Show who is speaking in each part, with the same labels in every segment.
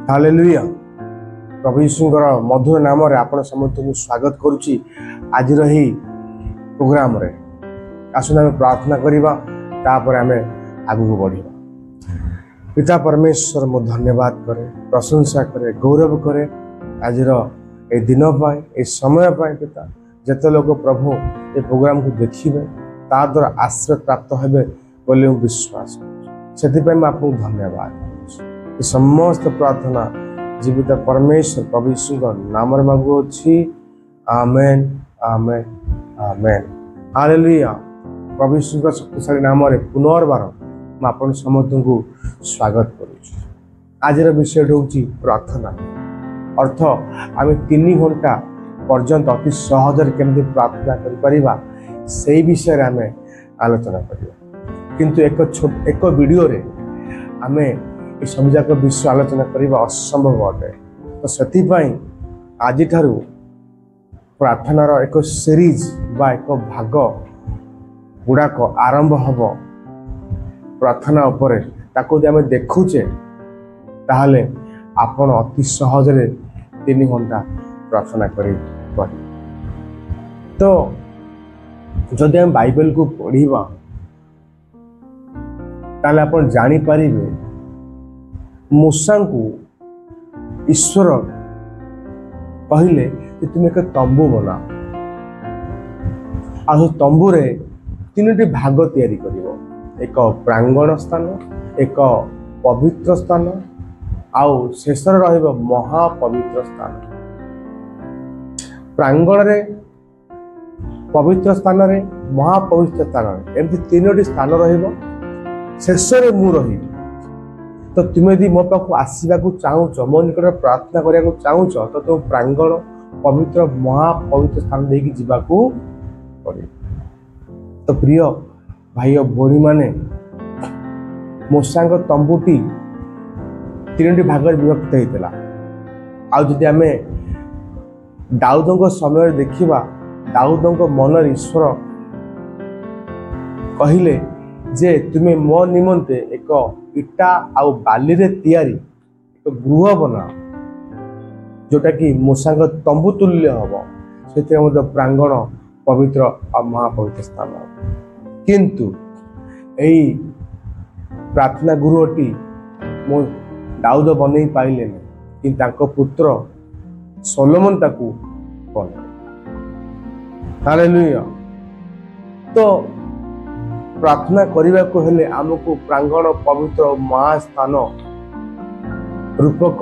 Speaker 1: Hallelujah. प्रभु यीशुଙ୍କର मधुर नाम रे आपण समस्त को स्वागत करूची आज रही प्रोग्राम रे। आसुना में प्रार्थना करिबा तापर हमें आगु को बढ़िबा। पिता परमेश्वर मो धन्यवाद करे, प्रशंसा करे, गौरव करे आज रो ए दिन पाए ए समय पाए। पिता जते लोग प्रभु ए प्रोग्राम को देखिबे ता द्वारा आश्रय प्राप्त हेबे बोले विश्वास से मैं आपको धन्यवाद। समस्त प्रार्थना जीवित परमेश्वर प्रभु यीशु नाम मांगु अछि। आमेन आमेन आमेन हालेलुया। प्रभु यीशु शक्तिशाली नाम रे पुनर्बार मैं आपन समस्त को स्वागत करूछी। आज विषय होची प्रार्थना अर्थ। आम 3 घंटा पर्यंत अति सहज केमती प्रार्थना करि परिबा से विषय आम आलोचना करिबा। किंतु एक वीडियो रे आम ये सब जाक विषय आलोचना करने असंभव अटे। तो से आज प्रार्थनार एक सीरीज बा एक भाग गुड़ाक आरंभ हम प्रार्थना उपरे ताको आम देखुचे ताहले आपण अति सहज 3 घंटा प्रार्थना करें। तो जदि हम बाइबल को पढ़िबा ताहले आपण जानि परिबे मूसा को ईश्वर कहले कि तुम एक तंबू बना आ तंबू रे 3टी भाग तैयारी करिवो। एक प्रांगण स्थान, एक पवित्र स्थान आउ शेष रहिबो महापवित्र स्थान। प्रांगण रे, पवित्र स्थान रे, महापवित्र स्थान रे एमती 3टी स्थान रहिबो। शेष रे मु रहिबो। तो तुम यदि मो पाख आसवा चाहूच, मो निकट प्रार्थना करने चाहूच तो तुम प्रांगण, पवित्र, महापवित्र स्थान देकी जीवाकू पड़े। तो प्रिय भाई और भौणी माने मूसा तंबूटी 3टी भाग विभक्त होता। आदि आम दाऊद समय देखा दाऊद मन ईश्वर कहले जे तुम्हें मो निमंते एक इटा आउ बाली रे तैयारी एक गृह बना जोटा कि मूसा तंबू तुल्य हम से प्रांगण, पवित्र और महापवित्र स्थान। किंतु यही प्रार्थना गृहटी मो दाऊद बन पाइले कि पुत्र सोलोमन ताकू बने। हालेलुया। तो प्रार्थना करने को हेले आमको प्रांगण, पवित्र महास्थान रूपक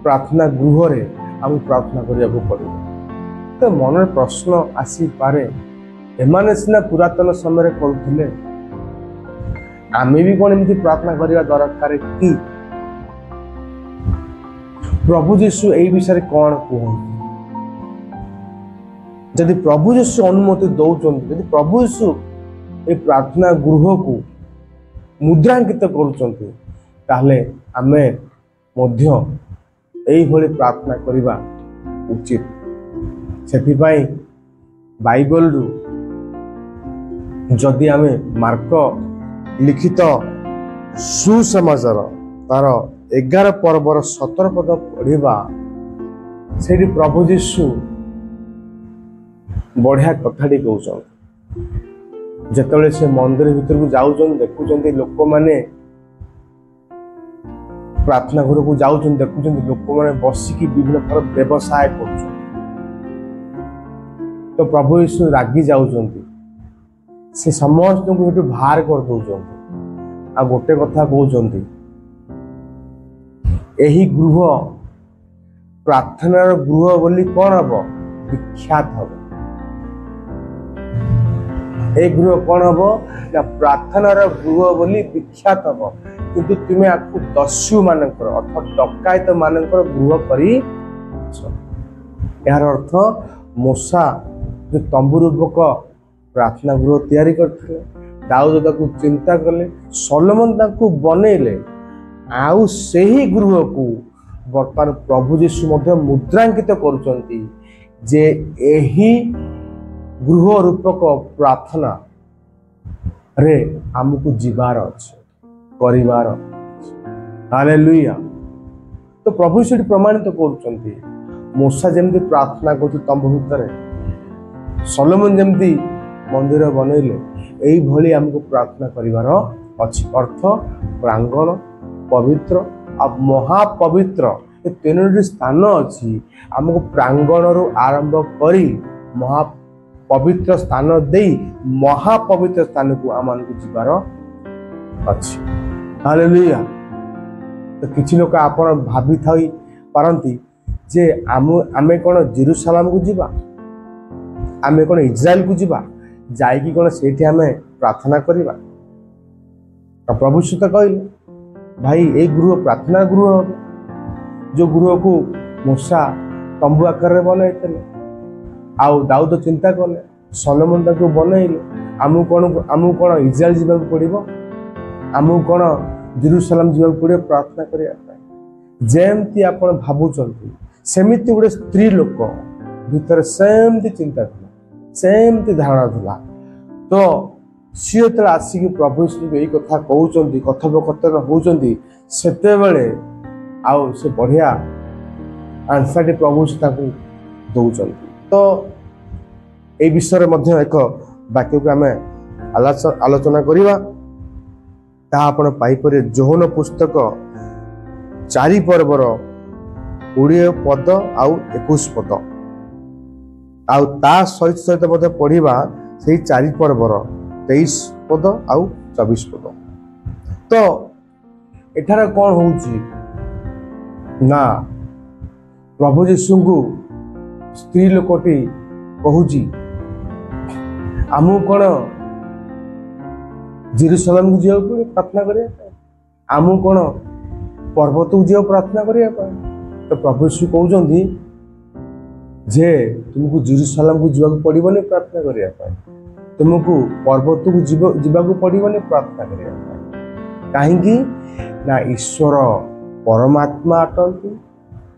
Speaker 1: प्रार्थना गृह रे आम प्रार्थना करने को पड़े। तो मन में प्रश्न आसी पारे एमाने सिना पुरातन समय करुले आम भी कौन एमती प्रार्थना करने दरकार कि? प्रभु यीशु यही विषय कौन कहते? यदि प्रभु यीशु अनुमति दौरान, यदि प्रभु यीशु ए प्रार्थना गृह को मुद्रांकित करुचंती ताहले आमे मध्य एही भली प्रार्थना करिबा उचित। सेति पई बाइबल रु जदि आमे मार्क लिखित सुसमाचार तार 11 पर्वर 17 पद पढ़िबा सेठी प्रभु यीशु बढ़िया कथाटी कहउछन। जेतले से मंदिर भीतर को जाउछन देखुछन लोक माने प्रार्थना घर को जाउछन देखुछन लोक माने बसिकी विभिन्न प्रकार व्यवसाय करुछन। तो प्रभु यीशु रागी जाउछन से समस्त को हेतु बाहर कर दउछन। आ गोटे कथा कहउछन एही गृह प्रार्थनार गृह बोली कौन हबो? विख्यात हबो। एक गृह कौन हम ना प्रार्थनार गृह बोली विख्यात हम। किंतु तुम्हें आपको दस्यु मानकर अर्थात डकायत मानकर गृह करी। यार अर्थ मूसा जो तंबू रूपक प्रार्थना गृह तैयारी करथिले, दाऊद ताकू चिंता कले, सोलोमन ताकू बनैले। आउ सही गृह को वर्तमान प्रभु यीशु मध्य मुद्रांकित करुचंती जे एही गृह रूपक प्रार्थना रे हमको जीवार अच्छे परिवार। हालेलुया। तो तो प्रभु से प्रमाणित करुँच मूसा जमी प्रार्थना कर तंबू भितर सलोमन जमी मंदिर बनइले यही आमको प्रार्थना करिवार अछि। अर्थ प्रांगण पवित्र आ महापवित्र ये तीनोटी स्थान अच्छी आमको प्रांगण रु आरंभ करी महापवित्र स्थान दे महापवित्र स्थान को आम जीवार अच्छी। हालेलुया। तो किछि लोक आपण भाभी थाई पारंती जे आमे कोन जेरूशलेम को जीवा आमे कोन इस्राएल को जीवा जाइकी कोन सेठी आमे प्रार्थना करिवा। तो प्रभु सुत कहले भाई ए गृह प्रार्थना गृह हो जो गृह को मूसा तंबू आकार बनई आउ दाऊद चिंता कले सलोमन ताको बनइले आमु कोन इस्राएल जीवा पड़ो आमु कोन जेरूशलेम जीवा पड़ो प्रार्थना करने जमती आप भावुंट सेमती गोटे स्त्री लोक भीतर सेमती चिंता था सेमती धारणा था। तो सी जो आसिक प्रभु यही कथा कहते कथोपकथन होती से आउ से बढ़िया आंसर प्रभु से दौरान। तो ये विषय में एक वाक्य को आम आलोचना करवा तापर पाइपर जोहन पुस्तक 4 पर्वर 20 पद आउ 21 पद आउ ता सहित सहित पढ़ा से 4 पर्वर 23 पद आउ 24 पद। तो एठार कौन होउची ना प्रभु यीशु को स्त्री लोकटी कहूची आमु कौन जेरूशलेम को जीवा प्रार्थना करिया आमु कौन पर्वत को जीव प्रार्थना करिया। तो प्रभु यीशु कहउचंदी जे तुमको जेरूशलेम को जीवा पड़िबनी प्रार्थना करिया तुमको पर्वत को जीवा पड़िबनी प्रार्थना करिया काहेकि ना ईश्वर परमात्मा अटंती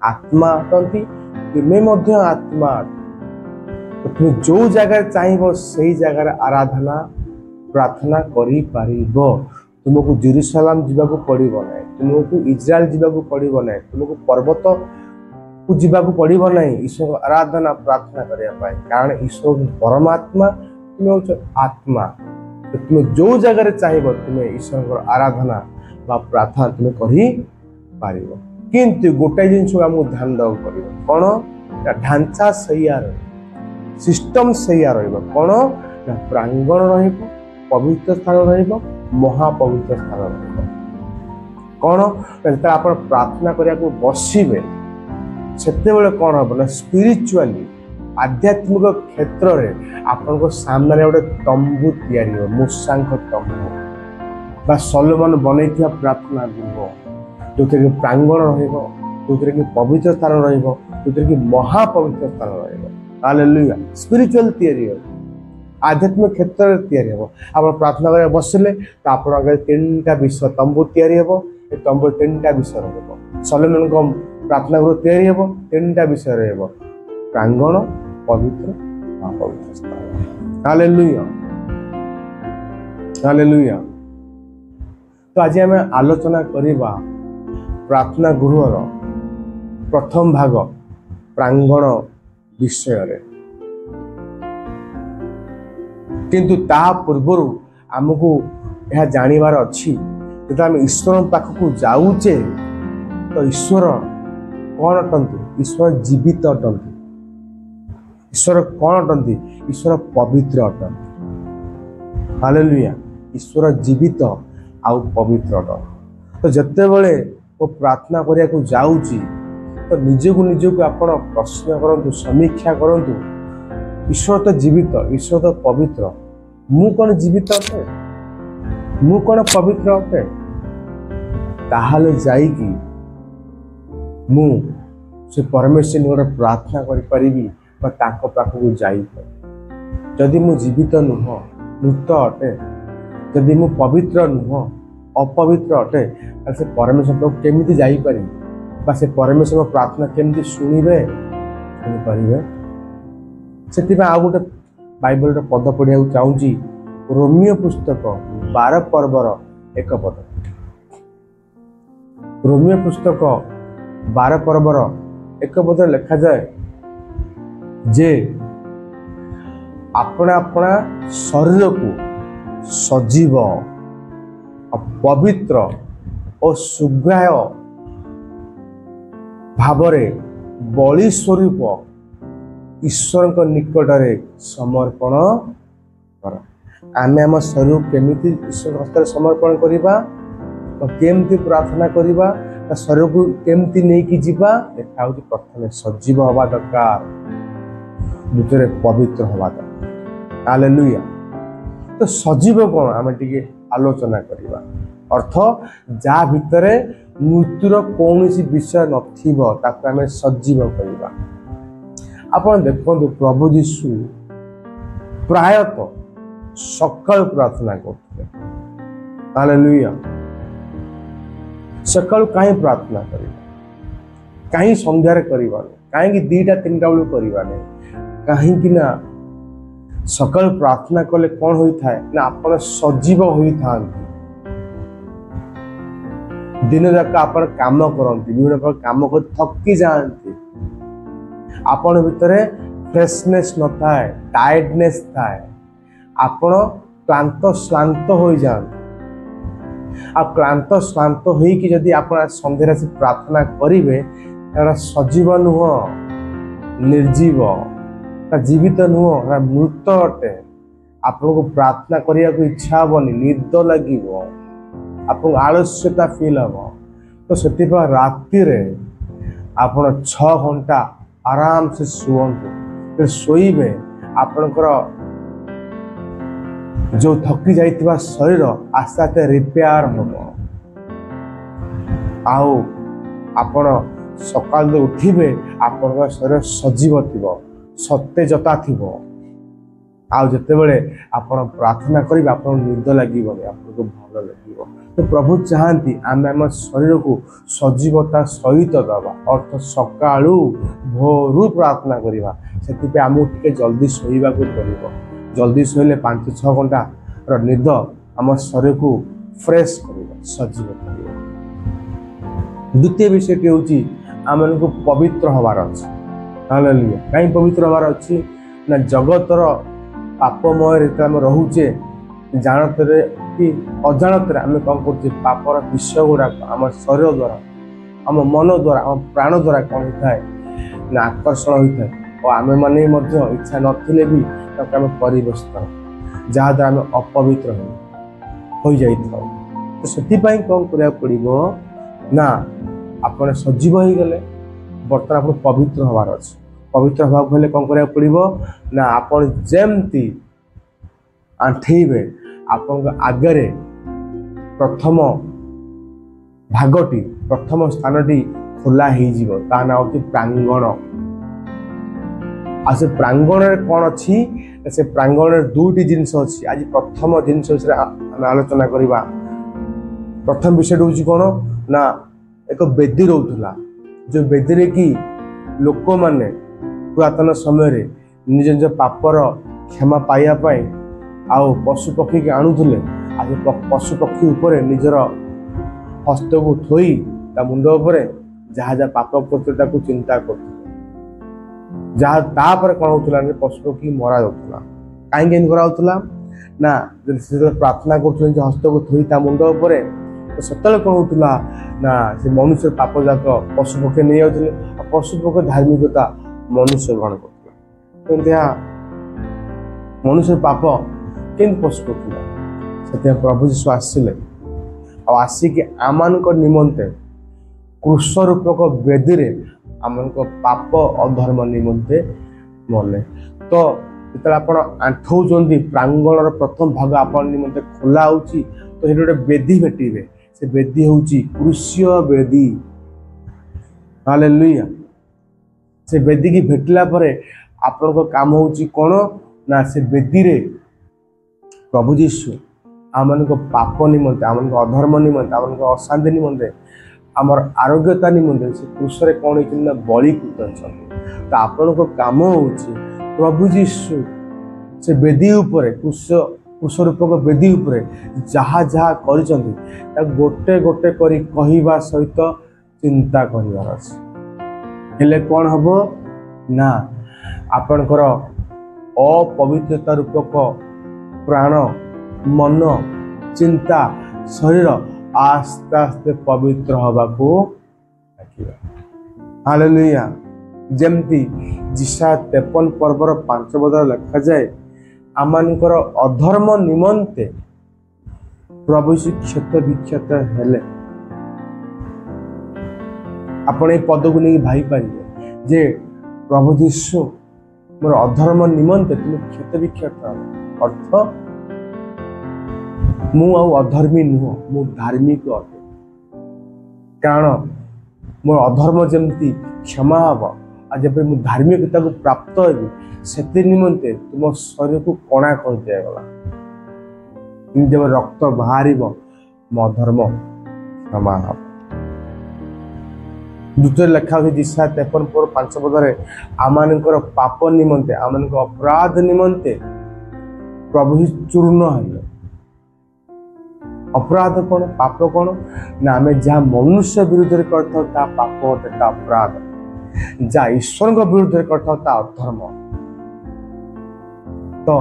Speaker 1: आत्मा अटंती तुमे मध्य आत्मा तो तुम जो जगह चाहिए से जगार आराधना प्रार्थना करि पारिबो। तुमको जेरूशलेम जीवा पड़ो ना तुमको इस्राएल जीवा पड़ो ना तुमको पर्वत को जीवा पड़ो ना ईश्वर आराधना प्रार्थना करने कारण ईश्वर परमात्मा तुम हो आत्मा। तो तुम जो जगह चाहिए तुम्हें ईश्वर आराधना बा प्रार्थना तुम्हें कर किंतु गोटे जिनस आमको ध्यान देव पड़ो कौन ढांचा सैया सिस्टम सैया कौन ना प्रांगण पवित्र स्थान महापवित्र स्थान कौन आप प्रार्थना करने को बसवे से कौन हम ना स्पिरिचुअली आध्यात्मिक क्षेत्र में आपण सामने गोटे तंबू या मूसा तंबू बा सलोमन बनई प्रार्थना गृह जो प्रांगण जो पवित्र स्थान जो महापवित्र स्थान हालेलुया स्पिरिचुअल तैयारी आध्यात्मिक क्षेत्र में तैयारी हम आप प्रार्थना कर बसिले तो आप 3टा विषय तंबू तैयारी हम तंबू 3टा विषय रहा सलोमन को प्रार्थना गृह तैयारी हम 3टा विषय रहा प्रांगण पवित्र महापवित्र स्थान हालेलुया हालेलुया। तो आज आम आलोचना करवा प्रार्थना गृहर प्रथम भाग प्रांगण विषय रे किंतु ता पूर्वर आमको यह जानवर अच्छी जो आम ईश्वर पाखक जाऊे तो ईश्वर कौन अटंती ईश्वर जीवित अटंती ईश्वर कौन अटंती ईश्वर पवित्र अटंती हालेलुया ईश्वर जीवित आउ पवित्र अटंती। तो जिते बड़े वो प्रार्थना करने को जाऊँगी तो निजक आपण प्रश्न करूँ समीक्षा करूँ ईश्वर तो जीवित ईश्वर तो पवित्र मु कौन जीवित अटे मु कौन पवित्र अटे ताहाले जाइकी मु से परमेश्वर गोटे प्रार्थना करि परिबी बा ताको पाखु जाई जदि मु जीवित नुह मृत अटे जदि मु पवित्र नुह अपवित्र अटे से परमेश्वर पाखु केमिति जाई पारि बा से परमेश्वर प्रार्थना केमिति सुनिबे सुनि परिबे। से आ गोटे बाइबल पद पढ़िया चाहूँगी रोमियो पुस्तक 12 पर्वर 1 पद रोमियो पुस्तक 12 पर्वर एक पद लिखा जाए जे अपना अपना शरीर को सजीव पवित्र और सुग्राह्य भावरे बलि स्वरूप ईश्वर को निकट में समर्पण कर। आम आम शरीर केमिति ईश्वर हस्ते समर्पण करवा, केमती प्रार्थना करवा, शरीर को केमती नहीं कि जीवा देखा हूँ। प्रथम सजीव हवा दरकार, द्वितीय पवित्र हवा दरकार। हालेलुया। तो सजीव कौन आम टे आलोचना करवा। अर्थ जा भितरे मृत्युर कौन विषय नथिबो ताको आम सजीव करवा। आपण देखो प्रभु यीशु प्रायतः सकाल प्रार्थना करते। हालेलुया। सकाल कहीं प्रार्थना करवा, कहीं संध्यारे करवा, कहीं 2टा 3टा बेलू करवा नहीं, कहीं ना सकाल प्रार्थना कले कौन होता है ना आप सजीव होता। दिन जाक आप काम करती, विभिन्न प्रकार काम कर थकी जाती, आपण भितर फ्रेशनेस न थाए, टायर्डनेस थाए, आपण क्लांत श्रांत हो जाते। आ क्लांत श्रांत होइकि जदि आप संध्या से प्रार्थना करेंगे सजीव नुह, निर्जीव, जीवित नुह, मृत अटे। आपको प्रार्थना करने को इच्छा हेनी, निद लगे, आपको आलस्यता फील हम। तो से राति आप 6 घंटा आराम से शुंतु, शोबे आपणकर जो थकी जाइथिबा शरीर आस्ते आस्ते रिपेयर हम। आपण सकाल उठिबे आपण शरीर सजीव थिबो, सतेजता थिबो। आउ जते बेले आपण प्रार्थना करिबे आपण निद लागिबो, आपको भल लागिबो। तो प्रभु चाहती आम आम शरीर को सजीवता सहित दबा। अर्थ सकाळू भोरू प्रार्थना करवा। से आमको टे जल्दी शोवा पड़ो। जल्दी शोले 5-6 घंटा निद आम शरीर को फ्रेश कर सजीव कर। द्वितीय विषय हूँ आम को पवित्र हबार अच्छे। हालेलुया। कहीं पवित्र हबार अच्छी ना जगतर पापमय रोचे जानते कि अजाणत आम कौन कर पापर विषय गुड़ाक आम शरीर द्वारा, आम मन द्वारा, आम प्राण द्वारा कौन होता है ना आकर्षण होता है। और आम मैंने इच्छा नथिले भी आम परिवेश जहाँ द्वारा आम अपवित्र हो जाए। तो से कौन करा पड़ो ना आप सजीव हो गले बर्तमान आप पवित्र हबार अच्छे। पवित्र हवा हेल्ले कौन करा पड़ो ना आप जमती आंठेबे आपण आगरे प्रथम भागटी प्रथम स्थानटी खोला हो ता ना हूँ प्रांगण। आ से प्रांगण कौन अच्छी से प्रांगण 2टी जिनस अच्छी। आज प्रथम जिनस आम आलोचना करवा। प्रथम विषय हूँ कौन ना एक बेदी रोला, जो बेदी रे कि लोक माने पुरातन समय निज निज पापर क्षमा पाइबापी आउ पशु पक्षी के आणुले। आज पशु पक्षी उपर निजर हस्त को थोई ता मुंड उपर जहाँ जहाँ पाप करते चिंता करते। जहाँ तापर कौन होता पशु पक्षी मरा जाता। कहीं कराला ना प्रार्थना कर हस्त को थोई ता मुंड उपर तो सतल कौन होता ना से मनुष्य पाप जाक पशु पक्षी नहीं जाते। पशु पक्षी धार्मिकता मनुष्य ग्रहण करता। मनुष्य पाप केन पशु पक्षी से प्रभु यीशु आसिले आसिक आम निमंते क्रूस रूपक वेदी रे आम पाप अधर्म निमंते मले। तो जो आप आंठौं प्रांगण प्रथम भाग आप निमंते खोला हो तो ये गोटे वेदी भेटे। से वेदी हूँ क्रूसीय वेदी। हालेलुया। से वेदी की भेटला आपण काम हूँ कौन ना से वेदी रे प्रभु यीशु आम पाप निमंते, आम अधर्म निमंते, आम अशांति निमंते, आमर आरोग्यता निमंते से क्रूसरे कौन होता बलिकृत होती। तो आपण काम हूँ प्रभु यीशु से वेदी उपरे क्रूस रूपक वेदी उपरे जहाँ जहाँ कर गोटे गोटे करी कहवा सहित चिंता कर कौन हम ना आपणकर अपवित्रता रूपक प्राण मन चिंता शरीर आस्ते आस्ते पवित्र हवा को हालेलुया। जेमती जिसा 53 पर्वर 5 पद लिखा जाए आमनकर अधर्म निमंते प्रभु क्षत विक्षत हेले। आपण पद को नहीं भाई पारे जे प्रभु यीशु मोर अधर्म निमंते तुम क्षत विक्षत अर्थ मु अधर्मी नुह मु धार्मिक अटे कारण मोर अधर्म जमती क्षमा हम आज जब मु धार्मिकता को प्राप्त हेबी से निमंते तुम शरीर को कणा कर दिगला जब रक्त बाहर मो धर्म क्षमा हम। द्वितीय लेखा हुई जिसा 53:5 पदरे आमनकर पाप निमंते आमनकर अपराध निमंते प्रभु ही चूर्ण हेले। अपराध कौन पाप कौन ना आम जहाँ मनुष्य विरुद्ध करता पाप अटे अपराध जहाँ ईश्वर विरुद्ध करता अधर्म। तो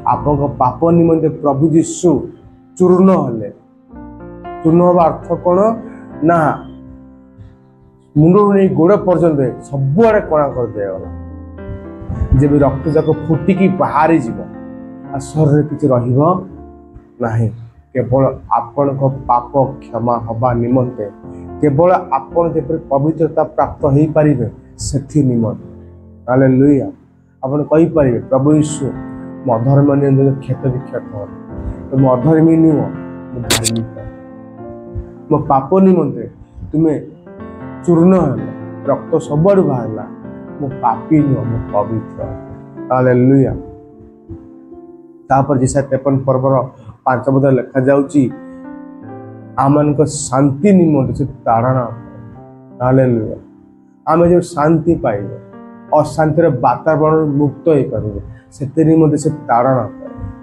Speaker 1: आप पाप निमंते प्रभु यीशु चूर्ण हेले। चूर्ण हवा अर्थ कौन ना मुंड नहीं गोड़ पर्यंत सबुआड़े कणा कर दिगला जब रक्त जाक फुटिकी बाहरी जीव शरीर किसी रही केवल आपण को पाप क्षमा हवा निमंते केवल आपण जेपरि पवित्रता प्राप्त हो पारे से निमंते। हालेलुया। आपण कहि पारे प्रभु यीशु मो अधर्म नियंत्रण क्षत विक्षत हो तो मो अधर्मी निम मो धार्मिक मो पाप निमंते तुम्हें चूर्ण रक्त सबुआड़ बाहरला मो पापी नुह मो पवित्र। हालेलुया। तापर जिसा 53 पर्वर 5 पद लिखा जाउची आमन को शांति निमंते से ताड़ना। हालेलुया। आम जो शांति पाइबे अशांतिर वातावरण मुक्त हो पारे से निमंते से ताड़ना।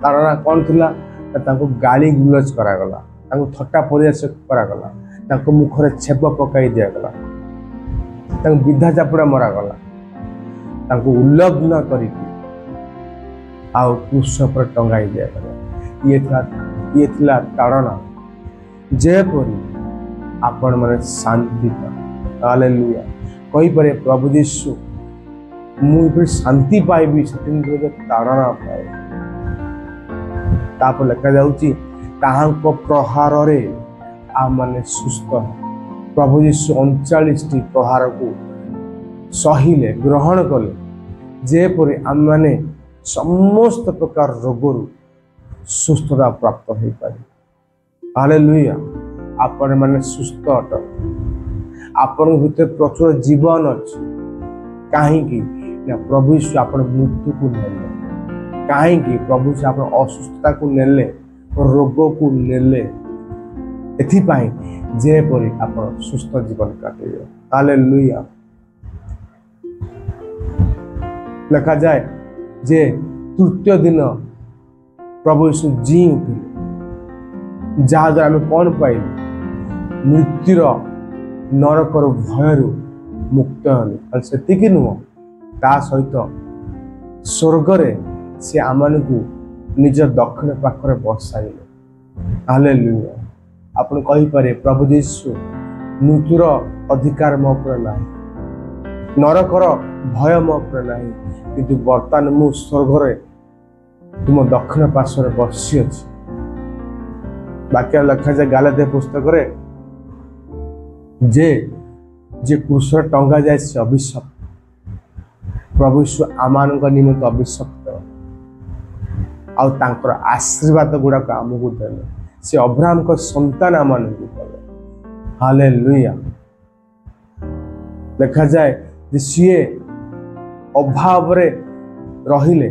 Speaker 1: ताड़ना कौन थिला ताको गाली गुलज करागला ताको थट्टा परिहास करागला ताको मुखरे छेप पकाई दियागला ताको विधा चापुड़ा मरागला ताको उल्लग्न करिकी आउ क्रूस पर टंगाई दियागला। ये थिला ताड़ना जेपरी आपण माने शांति पा। हालेलुया। कहि पारे प्रभु यीशु मु शांति पाइबी से ताड़ना पाए। तापर लिखा जाउची ताहांको प्रहार रे आ माने सुस्थ। प्रभु यीशु 39 प्रहार को सहिले ग्रहण कले जेपरी आम माने समस्त प्रकार रोगरु सुस्थता प्राप्त हो पारे। हालेलुया। आपण माने सुस्थ अट आपण भीतर प्रचुर जीवन अच्छे कहीं ना प्रभु यीशु आपण मृत्यु को नेले कहीं प्रभु यीशु आपण असुस्थता को नेले रोग को नेले एथिपाई जेपरी आपण सुस्थ जीवन काटिबे। हालेलुया। लिखा जाए जे तृतीय दिन प्रभु यीशु जी उठिले जहाँ द्वारा आम कौन पाइल मृत्युर नरकर भयरु मुक्त हल से नुह ता सहित स्वर्गरे से आमन को निज दक्षिण पाखरे बसाइले। हालेलुया। आपण कहि पारे प्रभु यीशु मृत्युर अधिकार मो पर नाही नरकर भय मो पर नाही किंतु वर्तमान मु स्वर्गरे तुम दक्षिण पार्श्वर बसी अच्छी। वाक्य लिखा जाए गालातिया पुस्तक रे जे जे क्रूस टंगा जाए से अभिशप्त प्रभु यीशु आमान निमित्त अभिशप्त आउ तांकर आशीर्वाद गुड़ाक आमको देले से अब्राहम को संतान आमान को कले। हालेलुया। लिखा जाए जे सीए अभाव रे रहिले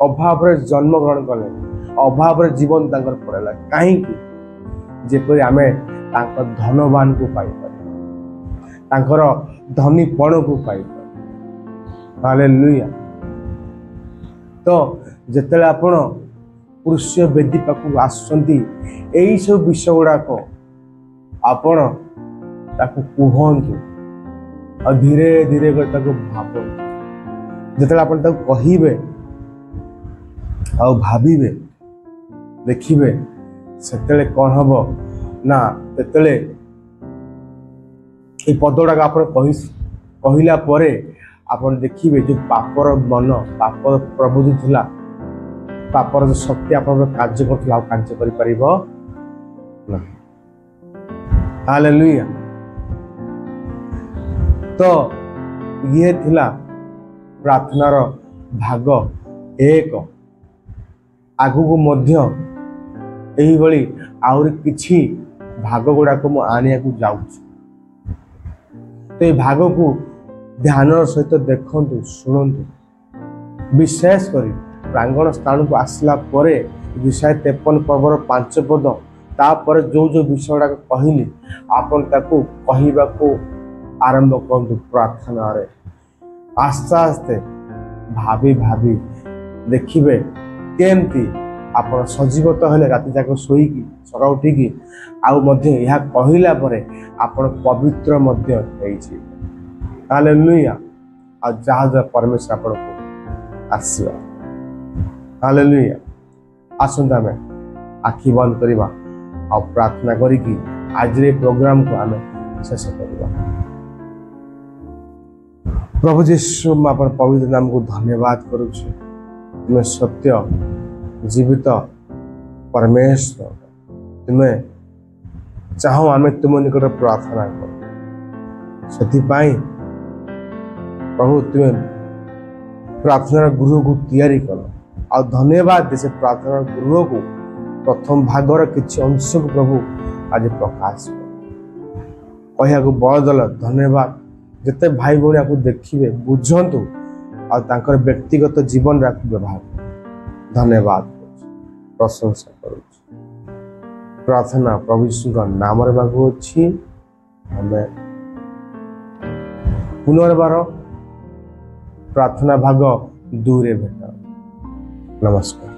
Speaker 1: अभाव रे जन्म ग्रहण कले अभाव रे जीवन तांकर पड़ेला कहीं जेपरि आमे तांकर धनवान को पाई पारे तांकर धनीपण को पाई पारे। हालेलुया। तो जेतेले आपण पुरुष वेदी पाखु आसुचंती एई सब विषय गुड़ाक आपण ताको कहतु और धीरे धीरे भावतु जिते आप कहे आ भावे देखिए से कौन हम ना तेतले ये पदगुड़ाक आप कहला आप देखिए जो पापर मन पापर प्रबुद्धि थिला पापर जो शक्ति आप कार्य कर हालेलुया। तो ये थिला प्रार्थनार भाग एक आगु को मध्य यही भली आउरी किछि भाग गुड़ाक मु आनिया को जाउछि। तो ये भाग को ध्यान सहित देखंतु शुणंतु विशेष करी प्रांगण स्थान को आसला परे 253 पर्वर 5 पद तापर जो जो विषय गुड़ाक कहली आपन ताको कहबा को आरंभ करंतु प्रार्थना रे आस्ते आस्ते भाभी भाभी देखिए केमती आप सजीव तो हेले राति जाक शोईकी सका उठिकी आउ मध्य यह कहला परे आपण पवित्र मध्य हेछि। हालेलुया। आ जहाज परमेश्वर आपण को आसीबा। हालेलुया। आसंता में आखि बंद करिबा आ प्रार्थना करिकी आज रे प्रोग्राम को आमे शेष करिबा। प्रभु यीशु आपण पवित्र नाम को धन्यवाद करूछु। तुम्हें सत्य जीवित परमेश्वर तुम्हें चाहो आमे तुम निकट प्रार्थना कर प्रभु तुम्हें प्रार्थना गृह को तैयारी कर और धन्यवाद से प्रार्थना गृह को प्रथम भागर किसी अंश को प्रभु आज प्रकाश कह बड़ दल धन्यवाद जिते भाई भाई आपको देखिए बुझंतु और व्यक्तिगत जीवन व्यवहार धन्यवाद प्रशंसा करुँ प्रार्थना प्रभु यीशु नाम मांगु अच्छी हमें पुनर्बार प्रार्थना भाग 2 भेट। नमस्कार।